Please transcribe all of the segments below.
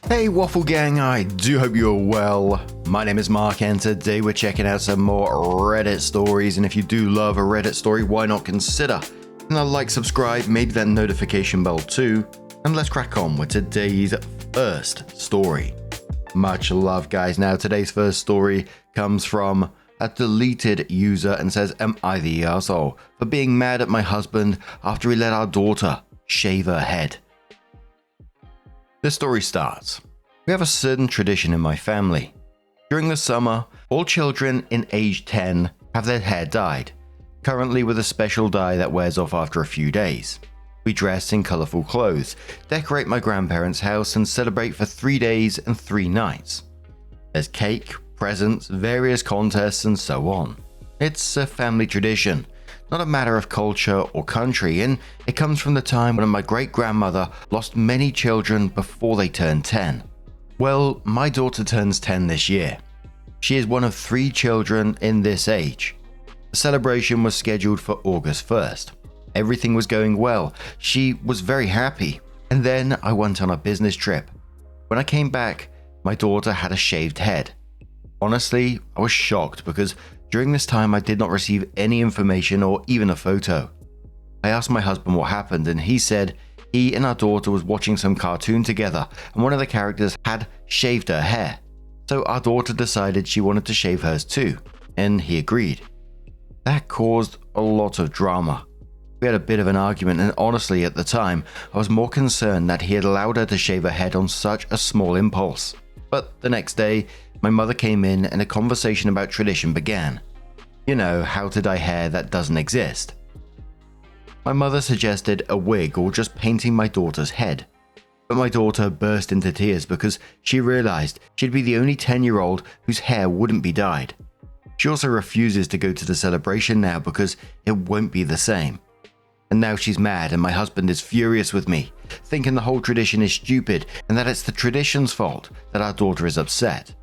Hey Waffle Gang, I do hope you're well. My name is Mark and today we're checking out some more Reddit stories, and if you do love a Reddit story, why not consider like, subscribe, maybe that notification bell too, and let's crack on with today's first story. Much love guys. Now today's first story comes from a deleted user and says, am I the asshole for being mad at my husband after he let our daughter shave her head? The story starts. We have a certain tradition in my family. During the summer, all children in age 10 have their hair dyed, currently with a special dye that wears off after a few days. We dress in colorful clothes, decorate my grandparents' house, and celebrate for 3 days and 3 nights. There's cake, presents, various contests, and so on. It's a family tradition, not a matter of culture or country, and it comes from the time when my great-grandmother lost many children before they turned 10. Well, my daughter turns 10 this year. She is one of 3 children in this age. The celebration was scheduled for August 1st. Everything was going well. She was very happy. And then I went on a business trip. When I came back, my daughter had a shaved head. Honestly, I was shocked because during this time I did not receive any information or even a photo. I asked my husband what happened and he said he and our daughter was watching some cartoon together and one of the characters had shaved her hair. So our daughter decided she wanted to shave hers too, and he agreed. That caused a lot of drama. We had a bit of an argument, and honestly at the time I was more concerned that he had allowed her to shave her head on such a small impulse. But the next day, my mother came in and a conversation about tradition began. You know, how to dye hair that doesn't exist. My mother suggested a wig or just painting my daughter's head. But my daughter burst into tears because she realized she'd be the only 10-year-old whose hair wouldn't be dyed. She also refuses to go to the celebration now because it won't be the same. And now she's mad and my husband is furious with me, thinking the whole tradition is stupid and that it's the tradition's fault that our daughter is upset.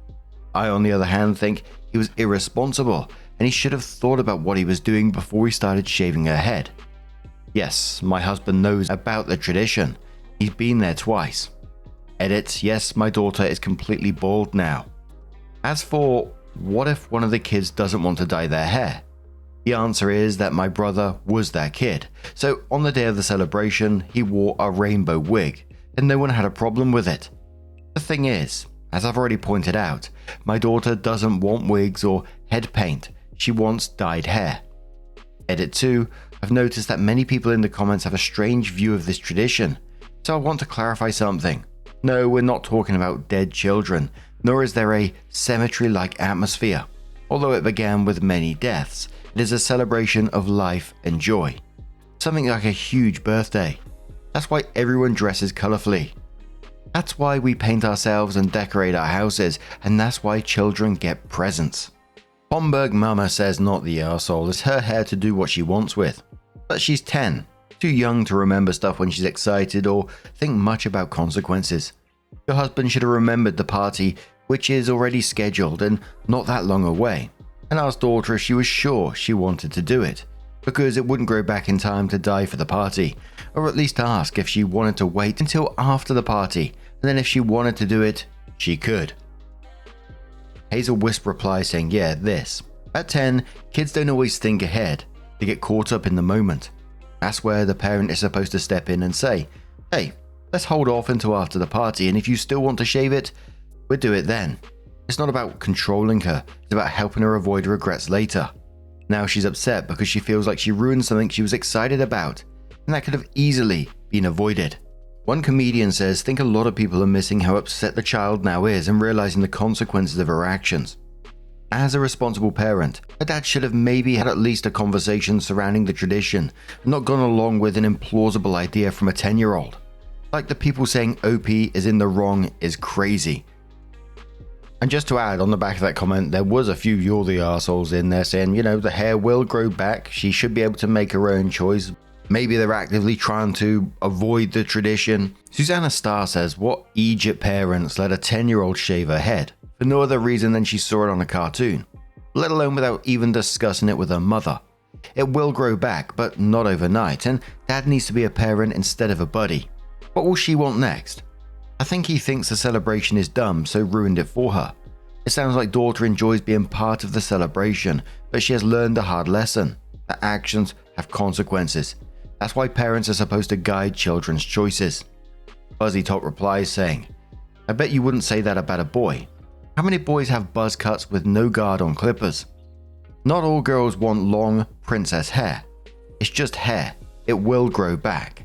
I, on the other hand, think he was irresponsible and he should have thought about what he was doing before he started shaving her head. Yes, my husband knows about the tradition. He's been there twice. Edit, yes, my daughter is completely bald now. As for what if one of the kids doesn't want to dye their hair? The answer is that my brother was that kid. So on the day of the celebration, he wore a rainbow wig and no one had a problem with it. The thing is, as I've already pointed out, my daughter doesn't want wigs or head paint. She wants dyed hair. Edit 2, I've noticed that many people in the comments have a strange view of this tradition. So I want to clarify something. No, we're not talking about dead children, nor is there a cemetery-like atmosphere. Although it began with many deaths, it is a celebration of life and joy. Something like a huge birthday. That's why everyone dresses colorfully. That's why we paint ourselves and decorate our houses, and that's why children get presents. Homburg Mama says not the arsehole, it's her hair to do what she wants with. But she's 10, too young to remember stuff when she's excited or think much about consequences. Your husband should have remembered the party, which is already scheduled and not that long away, and asked daughter if she was sure she wanted to do it, because it wouldn't grow back in time to dye for the party, or at least ask if she wanted to wait until after the party, and then if she wanted to do it, she could. Hazel Wisp replies saying, yeah, this. At 10, kids don't always think ahead, they get caught up in the moment. That's where the parent is supposed to step in and say, hey, let's hold off until after the party, and if you still want to shave it, we'll do it then. It's not about controlling her, it's about helping her avoid regrets later. Now she's upset because she feels like she ruined something she was excited about, and that could have easily been avoided. One comedian says, think a lot of people are missing how upset the child now is and realizing the consequences of her actions. As a responsible parent, her dad should have maybe had at least a conversation surrounding the tradition and not gone along with an implausible idea from a 10-year-old. Like the people saying OP is in the wrong is crazy. And just to add, on the back of that comment, there was a few you're the arseholes in there saying, you know, the hair will grow back, she should be able to make her own choice. Maybe they're actively trying to avoid the tradition. Susanna Starr says, what Egypt parents let a 10-year-old shave her head for no other reason than she saw it on a cartoon, let alone without even discussing it with her mother. It will grow back, but not overnight, and dad needs to be a parent instead of a buddy. What will she want next? I think he thinks the celebration is dumb, so ruined it for her. It sounds like daughter enjoys being part of the celebration, but she has learned a hard lesson, that actions have consequences. That's why parents are supposed to guide children's choices. Buzzy Top replies saying, I bet you wouldn't say that about a boy. How many boys have buzz cuts with no guard on clippers? Not all girls want long princess hair. It's just hair. It will grow back.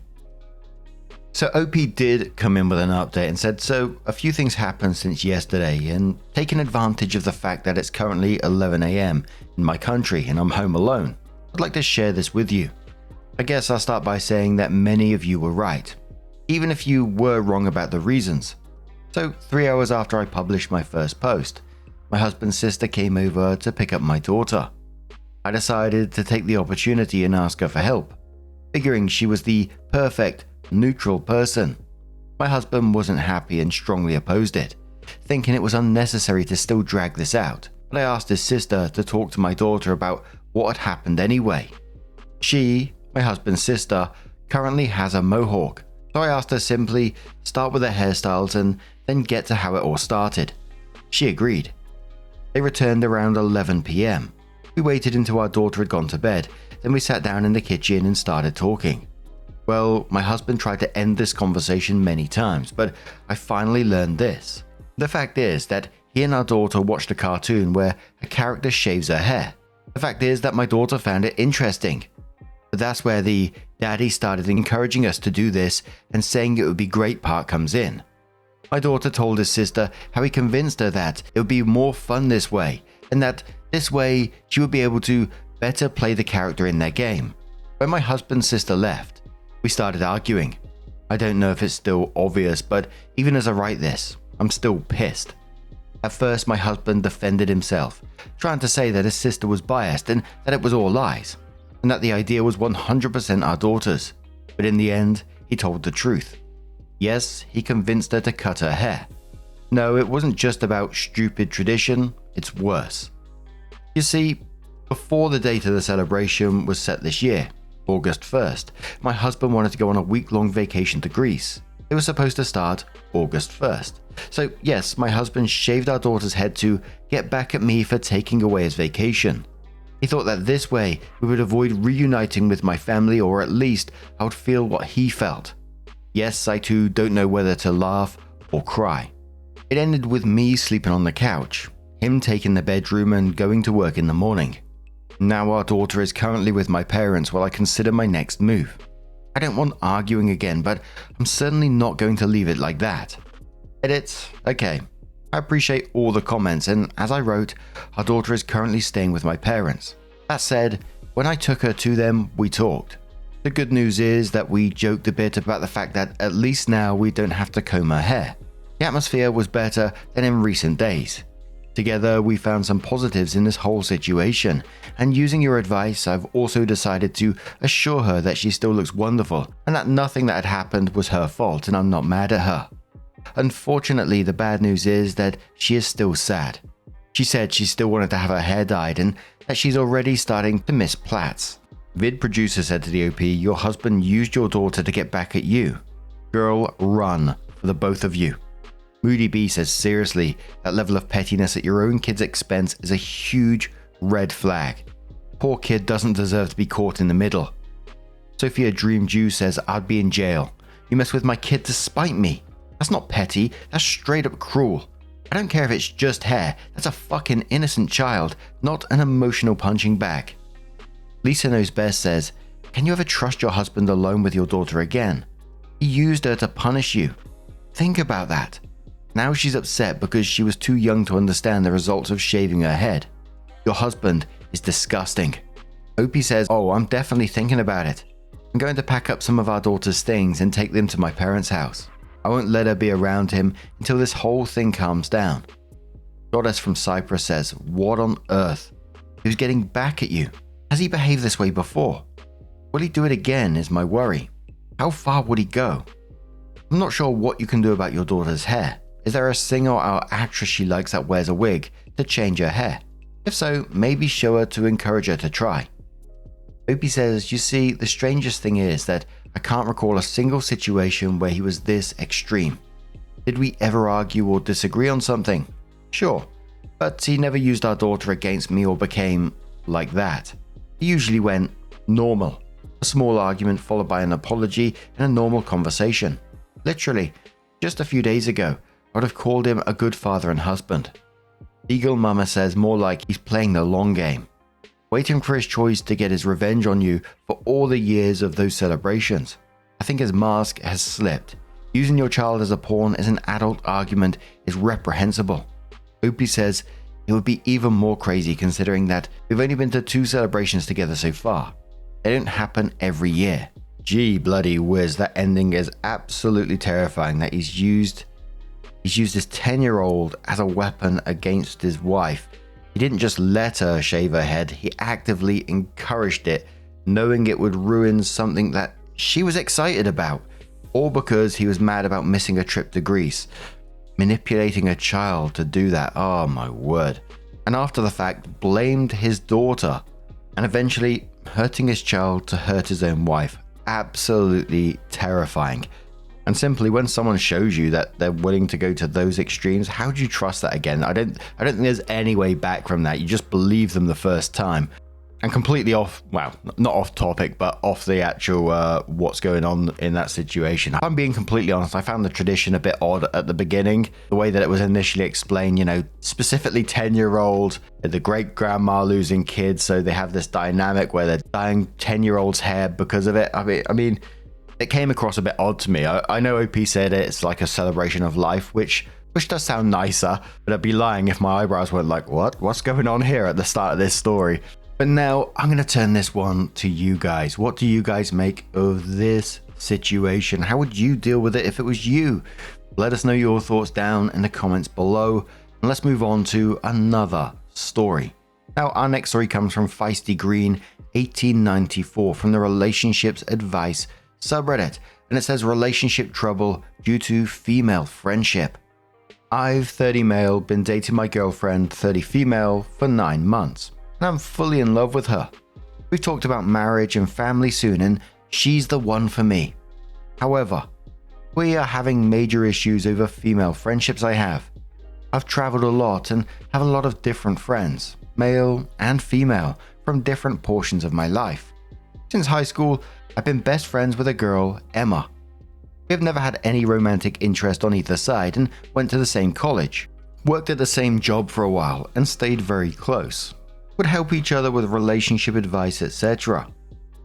So OP did come in with an update and said, so a few things happened since yesterday, and taking advantage of the fact that it's currently 11 AM in my country and I'm home alone, I'd like to share this with you. I guess I'll start by saying that many of you were right, even if you were wrong about the reasons. So 3 hours after I published my first post, my husband's sister came over to pick up my daughter. I decided to take the opportunity and ask her for help, figuring she was the perfect neutral person. My husband wasn't happy and strongly opposed it, thinking it was unnecessary to still drag this out, but I asked his sister to talk to my daughter about what had happened anyway. She, my husband's sister, currently has a mohawk, so I asked her simply start with her hairstyles and then get to how it all started. She agreed. They returned around 11 PM. We waited until our daughter had gone to bed, then we sat down in the kitchen and started talking. Well, my husband tried to end this conversation many times, but I finally learned this. The fact is that he and our daughter watched a cartoon where a character shaves her hair. The fact is that my daughter found it interesting. But that's where the daddy started encouraging us to do this and saying it would be great part comes in. My daughter told his sister how he convinced her that it would be more fun this way, and that this way she would be able to better play the character in their game. When my husband's sister left, we started arguing. I don't know if it's still obvious, but even as I write this, I'm still pissed. At first, my husband defended himself, trying to say that his sister was biased and that it was all lies, and that the idea was 100% our daughter's. But in the end, he told the truth. Yes, he convinced her to cut her hair. No, it wasn't just about stupid tradition, it's worse. You see, before the date of the celebration was set this year, August 1st, my husband wanted to go on a week-long vacation to Greece. It was supposed to start August 1st. So yes, my husband shaved our daughter's head to get back at me for taking away his vacation. He thought that this way we would avoid reuniting with my family, or at least I would feel what he felt. Yes, I too don't know whether to laugh or cry. It ended with me sleeping on the couch, him taking the bedroom and going to work in the morning. Now our daughter is currently with my parents while I consider my next move. I don't want arguing again, but I'm certainly not going to leave it like that. Edit. Okay. I appreciate all the comments, and as I wrote, our daughter is currently staying with my parents. That said, when I took her to them, we talked. The good news is that we joked a bit about the fact that at least now we don't have to comb her hair. The atmosphere was better than in recent days. Together, we found some positives in this whole situation, and using your advice, I've also decided to assure her that she still looks wonderful and that nothing that had happened was her fault, and I'm not mad at her. Unfortunately, the bad news is that she is still sad. She said she still wanted to have her hair dyed and that she's already starting to miss plaits. Vid producer said to the OP, your husband used your daughter to get back at you. Girl, run for the both of you. Moody B says, seriously, that level of pettiness at your own kid's expense is a huge red flag. Poor kid doesn't deserve to be caught in the middle. Sophia Dream Jew says, I'd be in jail. You mess with my kid to spite me. That's not petty, that's straight up cruel. I don't care if it's just hair, that's a fucking innocent child, not an emotional punching bag. Lisa Knows Best says, can you ever trust your husband alone with your daughter again? He used her to punish you. Think about that. Now she's upset because she was too young to understand the results of shaving her head. Your husband is disgusting. Opie says, oh, I'm definitely thinking about it. I'm going to pack up some of our daughter's things and take them to my parents' house. I won't let her be around him until this whole thing calms down. Goddess from Cyprus says, what on earth? Who's getting back at you? Has he behaved this way before? Will he do it again is my worry. How far would he go? I'm not sure what you can do about your daughter's hair. Is there a singer or actress she likes that wears a wig to change her hair? If so, maybe show her to encourage her to try. Opie says, you see, the strangest thing is that I can't recall a single situation where he was this extreme. Did we ever argue or disagree on something? Sure, but he never used our daughter against me or became like that. He usually went normal. A small argument followed by an apology and a normal conversation. Literally, just a few days ago, I would have called him a good father and husband. Legal Mama says more like he's playing the long game, waiting for his choice to get his revenge on you for all the years of those celebrations. I think his mask has slipped. Using your child as a pawn as an adult argument is reprehensible. Opie says it would be even more crazy considering that we've only been to 2 celebrations together so far. They don't happen every year. Gee bloody whiz, that ending is absolutely terrifying that he's used his 10-year-old as a weapon against his wife. He didn't just let her shave her head, he actively encouraged it, knowing it would ruin something that she was excited about, all because he was mad about missing a trip to Greece. Manipulating a child to do that, oh my word. And after the fact, blamed his daughter, and eventually hurting his child to hurt his own wife. Absolutely terrifying. And simply when someone shows you that they're willing to go to those extremes, how do you trust that again? I don't think there's any way back from that. You just believe them the first time. And completely off, well, not off topic, but off the actual what's going on in that situation. If I'm being completely honest, I found the tradition a bit odd at the beginning. The way that it was initially explained, specifically 10-year-old, the great-grandma losing kids, so they have this dynamic where they're dyeing 10-year-old's hair because of it. I mean, it came across a bit odd to me. I know OP said it's like a celebration of life, which does sound nicer, but I'd be lying if my eyebrows weren't like, what's going on here at the start of this story? But now I'm going to turn this one to you guys. What do you guys make of this situation? How would you deal with it if it was you? Let us know your thoughts down in the comments below. And let's move on to another story. Now, our next story comes from Feisty Green 1894 from the Relationships Advice subreddit. And it says relationship trouble due to female friendship. I've 30 male, been dating my girlfriend 30 female for 9 months. And I'm fully in love with her. We've talked about marriage and family soon, and she's the one for me. However, we are having major issues over female friendships I have. I've traveled a lot and have a lot of different friends, male and female, from different portions of my life. Since high school, I've been best friends with a girl, Emma. We have never had any romantic interest on either side and went to the same college, worked at the same job for a while, and stayed very close. Would help each other with relationship advice, etc.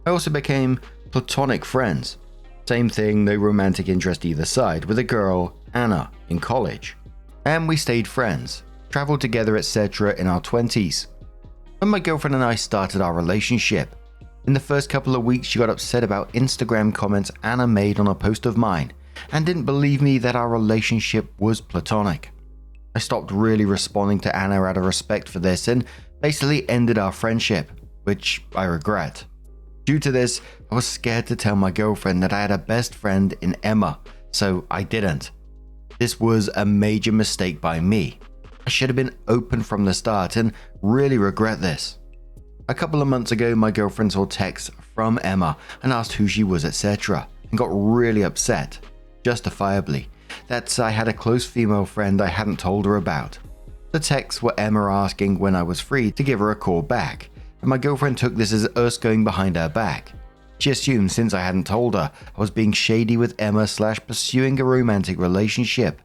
I also became platonic friends. Same thing, no romantic interest either side, with a girl, Anna, in college. And we stayed friends, traveled together, etc. in our 20s. When my girlfriend and I started our relationship, in the first couple of weeks she got upset about Instagram comments Anna made on a post of mine, and didn't believe me that our relationship was platonic. I stopped really responding to Anna out of respect for this and basically ended our friendship, which I regret. Due to this, I was scared to tell my girlfriend that I had a best friend in Emma, so I didn't. This was a major mistake by me. I should have been open from the start and really regret this. A couple of months ago, my girlfriend saw texts from Emma and asked who she was, etc. and got really upset, justifiably, that I had a close female friend I hadn't told her about. The texts were Emma asking when I was free to give her a call back, and my girlfriend took this as us going behind her back. She assumed since I hadn't told her, I was being shady with Emma / pursuing a romantic relationship.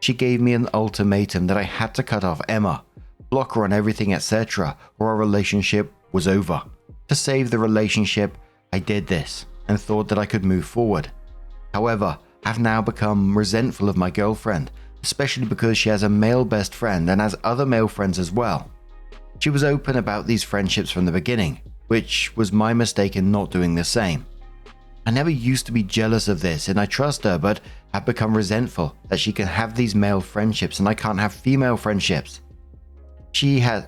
She gave me an ultimatum that I had to cut off Emma, block her on everything, etc., or our relationship was over. To save the relationship, I did this, and thought that I could move forward. However, I've now become resentful of my girlfriend, especially because she has a male best friend and has other male friends as well. She was open about these friendships from the beginning, which was my mistake in not doing the same. I never used to be jealous of this and I trust her, but I've become resentful that she can have these male friendships and I can't have female friendships. She has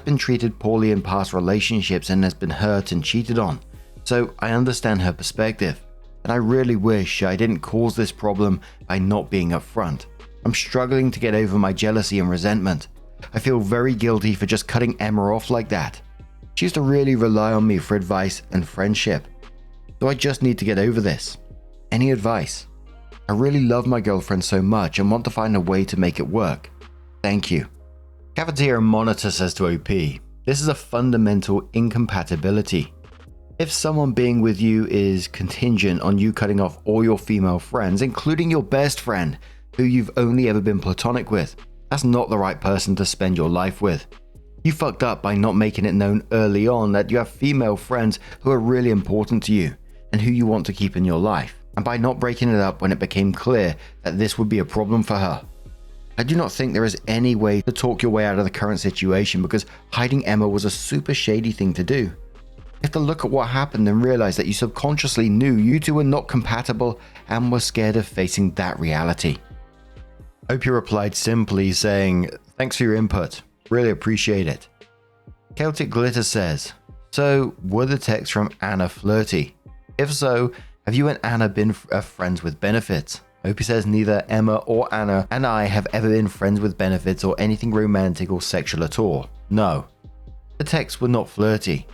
been treated poorly in past relationships and has been hurt and cheated on, so I understand her perspective. And I really wish I didn't cause this problem by not being upfront. I'm struggling to get over my jealousy and resentment. I feel very guilty for just cutting Emma off like that. She used to really rely on me for advice and friendship. So I just need to get over this. Any advice? I really love my girlfriend so much and want to find a way to make it work. Thank you. Cafeteria Monitor says to OP, this is a fundamental incompatibility. If someone being with you is contingent on you cutting off all your female friends, including your best friend, who you've only ever been platonic with, that's not the right person to spend your life with. You fucked up by not making it known early on that you have female friends who are really important to you and who you want to keep in your life, and by not breaking it up when it became clear that this would be a problem for her. I do not think there is any way to talk your way out of the current situation because hiding Emma was a super shady thing to do. You have to look at what happened and realize that you subconsciously knew you two were not compatible and were scared of facing that reality. Opie replied simply saying, thanks for your input, really appreciate it. Celtic Glitter says, so were the texts from Anna flirty? If so, have you and Anna been friends with benefits? Opie says neither Emma or Anna and I have ever been friends with benefits or anything romantic or sexual at all. No. The texts were not flirty.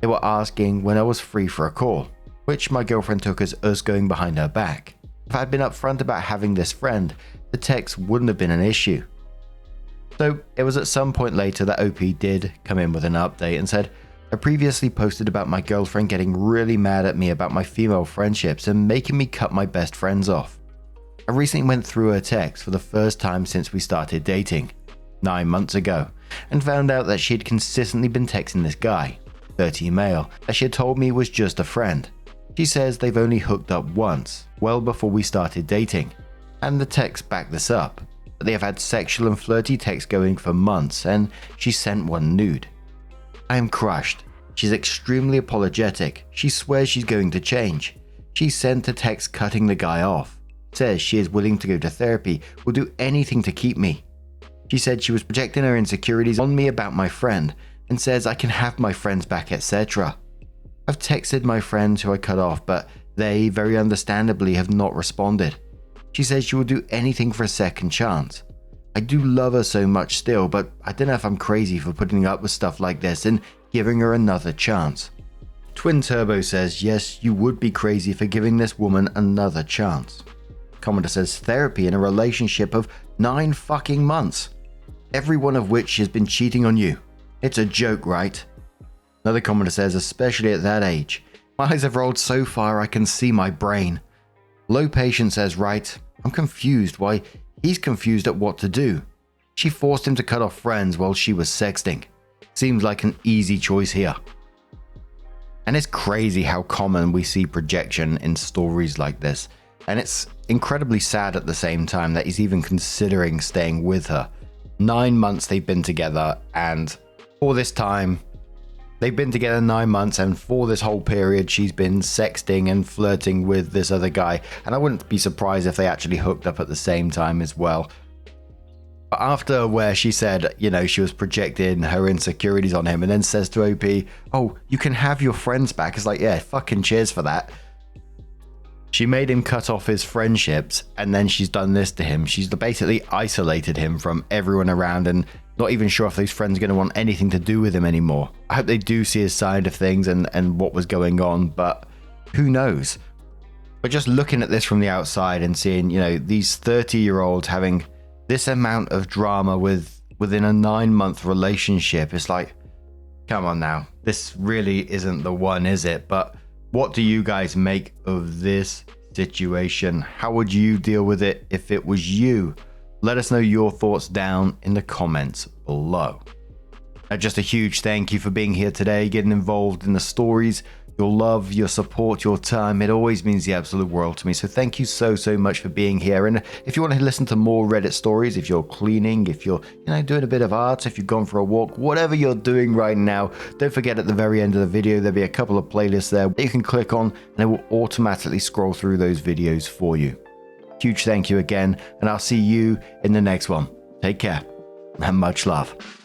They were asking when I was free for a call, which my girlfriend took as us going behind her back. If I had been upfront about having this friend, the text wouldn't have been an issue. So it was at some point later that OP did come in with an update and said, I previously posted about my girlfriend getting really mad at me about my female friendships and making me cut my best friends off. I recently went through her text for the first time since we started dating, 9 months ago, and found out that she had consistently been texting this guy, 30 male, that she had told me was just a friend. She says they've only hooked up once, well before we started dating, and the texts back this up. But they have had sexual and flirty texts going for months, and she sent one nude. I am crushed. She's extremely apologetic. She swears she's going to change. She sent a text cutting the guy off. Says she is willing to go to therapy, will do anything to keep me. She said she was projecting her insecurities on me about my friend, and says I can have my friends back, etc. I've texted my friends who I cut off, but they, very understandably, have not responded. She says she will do anything for a second chance. I do love her so much still, but I don't know if I'm crazy for putting up with stuff like this and giving her another chance. Twin Turbo says, yes, you would be crazy for giving this woman another chance. Commodore says, therapy in a relationship of 9 fucking months, every one of which has been cheating on you. It's a joke, right? Another commenter says, especially at that age. My eyes have rolled so far I can see my brain. Low Patient says, right, I'm confused why he's confused at what to do. She forced him to cut off friends while she was sexting. Seems like an easy choice here. And it's crazy how common we see projection in stories like this. And it's incredibly sad at the same time that he's even considering staying with her. 9 months they've been together, and for this time, they've been together 9 months, and for this whole period, she's been sexting and flirting with this other guy. And I wouldn't be surprised if they actually hooked up at the same time as well. But after where she said, you know, she was projecting her insecurities on him and then says to OP, oh, you can have your friends back. It's like, yeah, fucking cheers for that. She made him cut off his friendships, and then she's done this to him. She's basically isolated him from everyone around and not even sure if those friends are going to want anything to do with him anymore. I hope they do see his side of things and what was going on, but who knows? But just looking at this from the outside and seeing, you know, these 30-year-olds having this amount of drama within a 9-month relationship, it's like, come on now. This really isn't the one, is it? But what do you guys make of this situation? How would you deal with it if it was you? Let us know your thoughts down in the comments below. Now, just a huge thank you for being here today, getting involved in the stories. Your love, your support, your time, it always means the absolute world to me. So thank you so much for being here. And if you want to listen to more Reddit stories, if you're cleaning, if you're, doing a bit of art, if you've gone for a walk, whatever you're doing right now, don't forget at the very end of the video, there'll be a couple of playlists there that you can click on and it will automatically scroll through those videos for you. Huge thank you again, and I'll see you in the next one. Take care and much love.